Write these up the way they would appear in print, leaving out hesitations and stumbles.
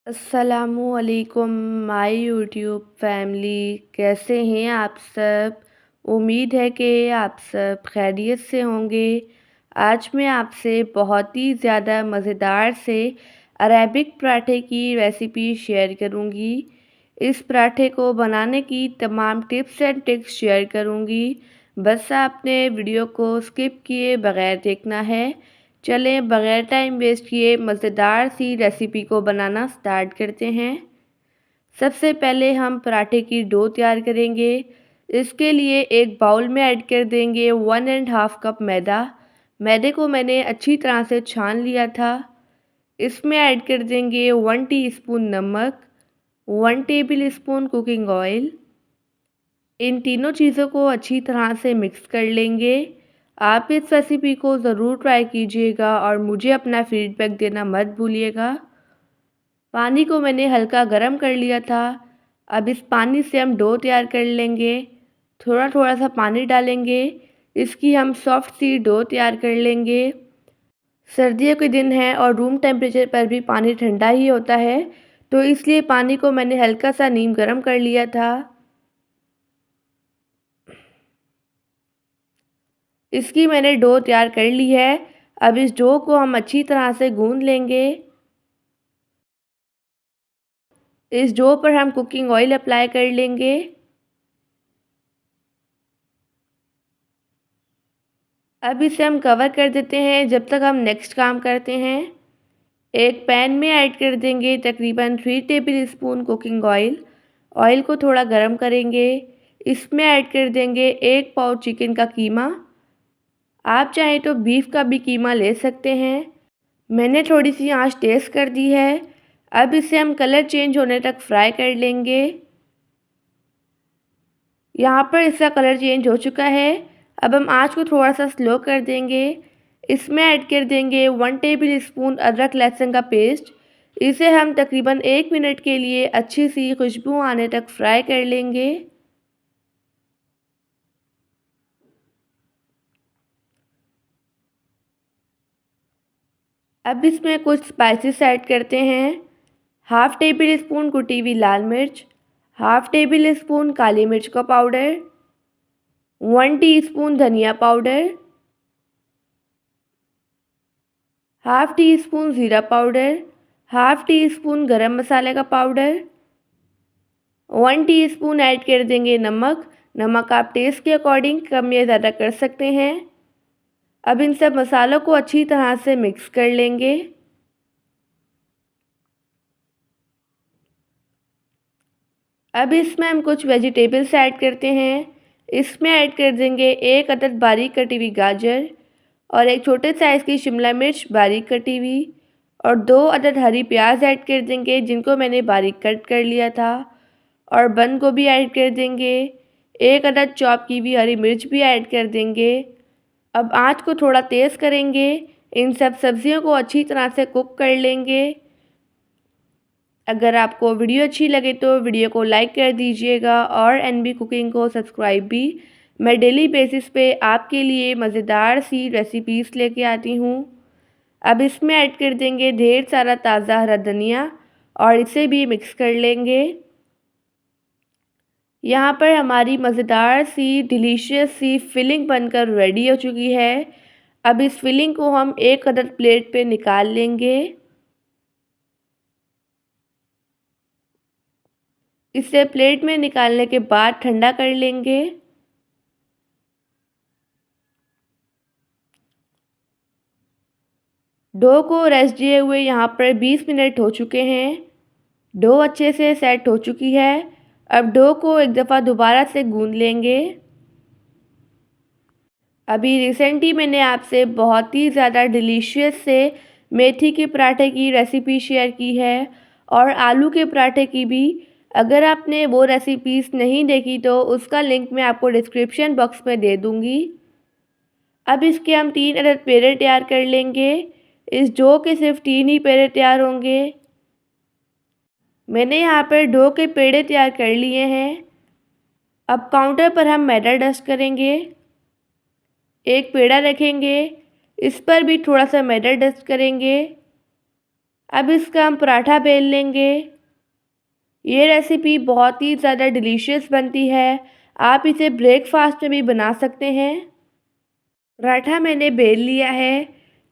अस्सलामुअलैकुम my YouTube family. कैसे हैं आप सब। उम्मीद है कि आप सब खैरियत से होंगे। आज मैं आपसे बहुत ही ज़्यादा मज़ेदार से अरेबिक पराठे की रेसिपी शेयर करूंगी। इस पराठे को बनाने की तमाम टिप्स एंड ट्रिक्स शेयर करूंगी। बस आपने वीडियो को स्किप किए बगैर देखना है। चलें बग़ैर टाइम वेस्ट किए मज़ेदार सी रेसिपी को बनाना स्टार्ट करते हैं। सबसे पहले हम पराठे की डो तैयार करेंगे। इसके लिए एक बाउल में ऐड कर देंगे 1.5 कप मैदा। मैदे को मैंने अच्छी तरह से छान लिया था। इसमें ऐड कर देंगे 1 टीस्पून नमक, 1 टेबल स्पून कुकिंग ऑयल। इन तीनों चीज़ों को अच्छी तरह से मिक्स कर लेंगे। आप इस रेसिपी को ज़रूर ट्राई कीजिएगा और मुझे अपना फीडबैक देना मत भूलिएगा। पानी को मैंने हल्का गर्म कर लिया था। अब इस पानी से हम डो तैयार कर लेंगे। थोड़ा थोड़ा सा पानी डालेंगे। इसकी हम सॉफ्ट सी डो तैयार कर लेंगे। सर्दियों के दिन हैं और रूम टेम्परेचर पर भी पानी ठंडा ही होता है, तो इसलिए पानी को मैंने हल्का सा नीम गर्म कर लिया था। इसकी मैंने डो तैयार कर ली है। अब इस डो को हम अच्छी तरह से गूंद लेंगे। इस डो पर हम कुकिंग ऑयल अप्लाई कर लेंगे। अब इसे हम कवर कर देते हैं जब तक हम नेक्स्ट काम करते हैं। एक पैन में ऐड कर देंगे तकरीबन 3 table spoon cooking oil. Oil को थोड़ा गर्म करेंगे। इसमें ऐड कर देंगे 1 पाव चिकन का कीमा। आप चाहें तो बीफ का भी कीमा ले सकते हैं। मैंने थोड़ी सी आंच तेज़ कर दी है। अब इसे हम कलर चेंज होने तक फ्राई कर लेंगे। यहाँ पर इसका कलर चेंज हो चुका है। अब हम आंच को थोड़ा सा स्लो कर देंगे। इसमें ऐड कर देंगे 1 टेबल स्पून अदरक लहसुन का पेस्ट। इसे हम तकरीबन 1 मिनट के लिए अच्छी सी खुशबू आने तक फ्राई कर लेंगे। अब इसमें कुछ स्पाइसेस ऐड करते हैं। हाफ़ टेबल स्पून कुटी हुई लाल मिर्च, हाफ़ टेबल स्पून काली मिर्च का पाउडर, 1 टीस्पून धनिया पाउडर, हाफ़ टी स्पून ज़ीरा पाउडर, हाफ़ टी स्पून गरम मसाले का पाउडर, 1 टीस्पून ऐड कर देंगे नमक। नमक आप टेस्ट के अकॉर्डिंग कम या ज़्यादा कर सकते हैं। अब इन सब मसालों को अच्छी तरह से मिक्स कर लेंगे। अब इसमें हम कुछ वेजिटेबल्स ऐड करते हैं। इसमें ऐड कर देंगे 1 अदद बारीक कटी हुई गाजर और एक छोटे साइज़ की शिमला मिर्च बारीक कटी हुई और 2 अदद हरी प्याज ऐड कर देंगे जिनको मैंने बारीक कट कर लिया था और बंद गोभी ऐड कर देंगे। 1 अदद चॉप की हुई हरी मिर्च भी ऐड कर देंगे। अब आँच को थोड़ा तेज़ करेंगे। इन सब सब्जियों को अच्छी तरह से कुक कर लेंगे। अगर आपको वीडियो अच्छी लगे तो वीडियो को लाइक कर दीजिएगा और एनबी कुकिंग को सब्सक्राइब भी। मैं डेली बेसिस पे आपके लिए मज़ेदार सी रेसिपीज़ लेके आती हूँ। अब इसमें ऐड कर देंगे ढेर सारा ताज़ा हरा धनिया और इसे भी मिक्स कर लेंगे। यहाँ पर हमारी मज़ेदार सी डिलीशियस सी फिलिंग बनकर रेडी हो चुकी है। अब इस फिलिंग को हम एक अदद प्लेट पे निकाल लेंगे। इसे प्लेट में निकालने के बाद ठंडा कर लेंगे। डो को रेस्ट दिए हुए यहाँ पर 20 मिनट हो चुके हैं। डो अच्छे से सेट हो चुकी है। अब डो को एक दफ़ा दोबारा से गूंद लेंगे। अभी रिसेंटली मैंने आपसे बहुत ही ज़्यादा डिलीशियस से मेथी के पराठे की रेसिपी शेयर की है और आलू के पराठे की भी। अगर आपने वो रेसिपीज़ नहीं देखी तो उसका लिंक मैं आपको डिस्क्रिप्शन बॉक्स में दे दूँगी। अब इसके हम 3 अदद पेड़े तैयार कर लेंगे। इस डो के सिर्फ 3 ही पेड़े तैयार होंगे। मैंने यहाँ पर डो के पेड़े तैयार कर लिए हैं। अब काउंटर पर हम मैदा डस्ट करेंगे। एक पेड़ा रखेंगे, इस पर भी थोड़ा सा मैदा डस्ट करेंगे। अब इसका हम पराठा बेल लेंगे। ये रेसिपी बहुत ही ज़्यादा डिलीशियस बनती है। आप इसे ब्रेकफास्ट में भी बना सकते हैं। पराठा मैंने बेल लिया है।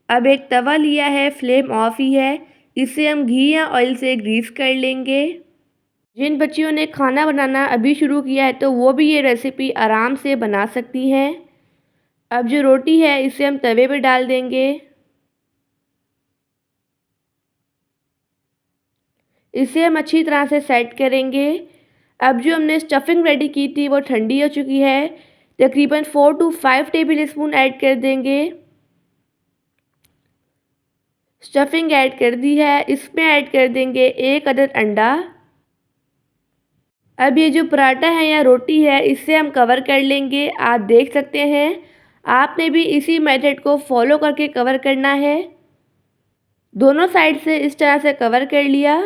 अब एक तवा लिया है, फ्लेम ऑफ ही है। इसे हम घी या ऑयल से ग्रीस कर लेंगे। जिन बच्चियों ने खाना बनाना अभी शुरू किया है तो वो भी ये रेसिपी आराम से बना सकती हैं। अब जो रोटी है इसे हम तवे पे डाल देंगे। इसे हम अच्छी तरह से सेट करेंगे। अब जो हमने स्टफिंग रेडी की थी वो ठंडी हो चुकी है। तकरीबन 4 टू 5 टेबल स्पून ऐड कर देंगे। स्टफिंग ऐड कर दी है। इसमें ऐड कर देंगे 1 अदद अंडा। अब ये जो पराठा है या रोटी है इसे हम कवर कर लेंगे। आप देख सकते हैं आपने भी इसी मेथड को फॉलो करके कवर करना है। दोनों साइड से इस तरह से कवर कर लिया।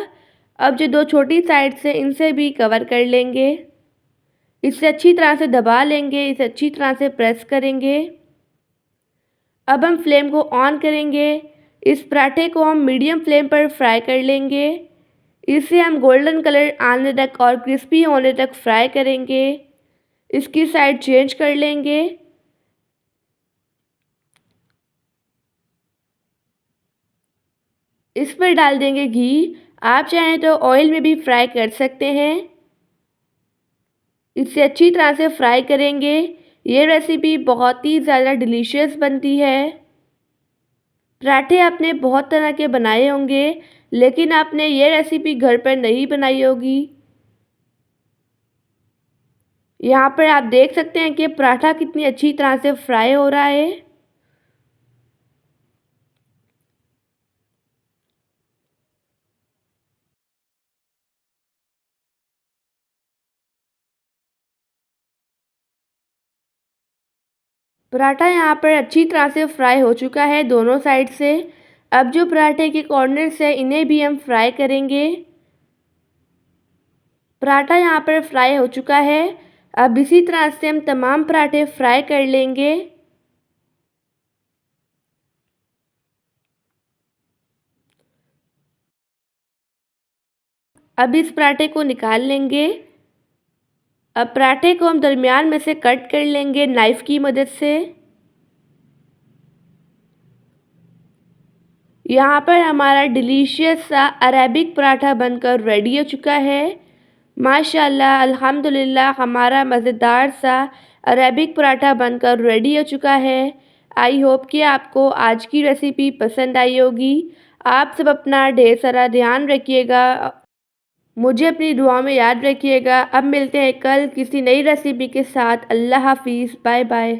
अब जो दो छोटी साइड से इनसे भी कवर कर लेंगे। इसे अच्छी तरह से दबा लेंगे, इसे अच्छी तरह से प्रेस करेंगे। अब हम फ्लेम को ऑन करेंगे। इस पराठे को हम मीडियम फ्लेम पर फ्राई कर लेंगे। इसे हम गोल्डन कलर आने तक और क्रिस्पी होने तक फ्राई करेंगे। इसकी साइड चेंज कर लेंगे। इस पर डाल देंगे घी। आप चाहें तो ऑयल में भी फ्राई कर सकते हैं। इसे अच्छी तरह से फ्राई करेंगे। ये रेसिपी बहुत ही ज़्यादा डिलीशियस बनती है। पराठे आपने बहुत तरह के बनाए होंगे लेकिन आपने ये रेसिपी घर पर नहीं बनाई होगी। यहाँ पर आप देख सकते हैं कि पराठा कितनी अच्छी तरह से फ्राई हो रहा है। पराठा यहाँ पर अच्छी तरह से फ्राई हो चुका है दोनों साइड से। अब जो पराठे के कॉर्नर्स है इन्हें भी हम फ्राई करेंगे। पराठा यहाँ पर फ्राई हो चुका है। अब इसी तरह से हम तमाम पराठे फ्राई कर लेंगे। अब इस पराठे को निकाल लेंगे। अब पराठे को हम दरमियान में से कट कर लेंगे नाइफ़ की मदद से। यहाँ पर हमारा डिलीशियस सा अरेबिक पराठा बनकर रेडी हो चुका है। माशाल्लाह अल्हम्दुलिल्लाह हमारा मज़ेदार सा अरेबिक पराठा बनकर रेडी हो चुका है। आई होप कि आपको आज की रेसिपी पसंद आई होगी। आप सब अपना ढेर सारा ध्यान रखिएगा। मुझे अपनी दुआ में याद रखिएगा। अब मिलते हैं कल किसी नई रेसिपी के साथ। अल्लाह हाफ़िज़। Bye bye.